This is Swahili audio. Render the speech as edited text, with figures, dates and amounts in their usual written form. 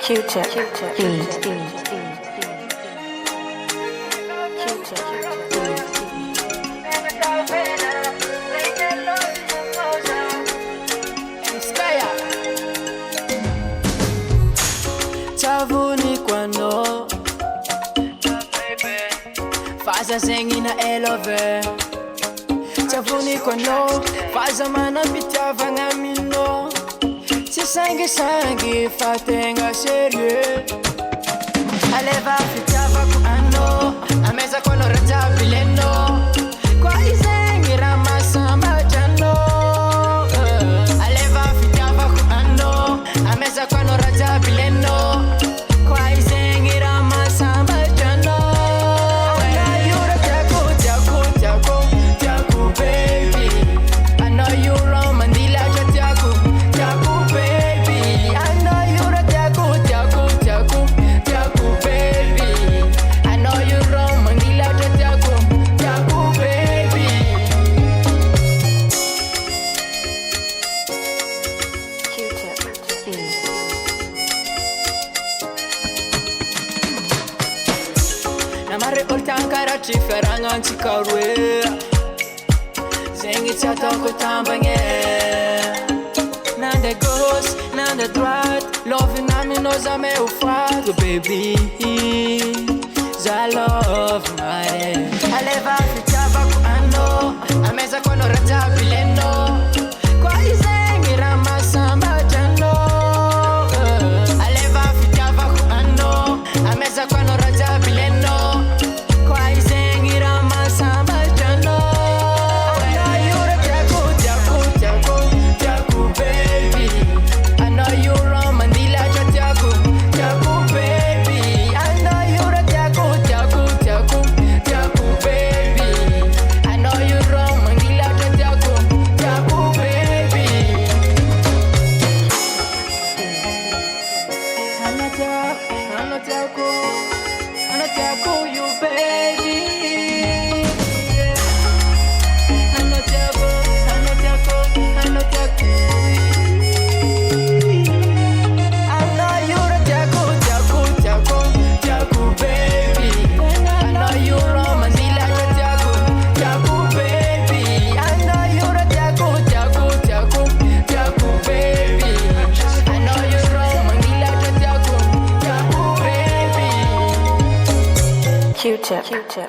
Q-tip, Q-tip, Chavuni kwano Faza zengi na elove Chavuni kwano Faza mana pitava nga mino Si sangi fatenga sérieux Aleva pitava ku ano Ameza kono raja bileno Kwa izengi ramasamba jano Aleva pitava ku ano Ameza kono raja bileno Kwa izengi ramasamba jano Ayura jaku baby I know you wrong mandila jaku baby I know you're jaku baby I know you wrong mandila jaku baby Q-tip, Namare oltankara chiferanga nchikarwe Zengi chatoko tambange Nande gauche, nande droite Love nami noza me ufato baby Za love mare Aleva fitava ku ano Ameza kono raja bileno Kwa izengi ramasamba jano Aleva fitava ku ano Ameza kono raja bileno Kwa izengi ramasamba jano Jaku baby I know you wrong mandila jaku baby I know you're jaku baby I know you wrong mandila jaku baby I'm not jaku you baby I'm not jaku I know you're jaku baby I know you're wrong mandila jaku baby I know you're jaku baby I know you're wrong mandila jaku baby Q-tip, Q-tip,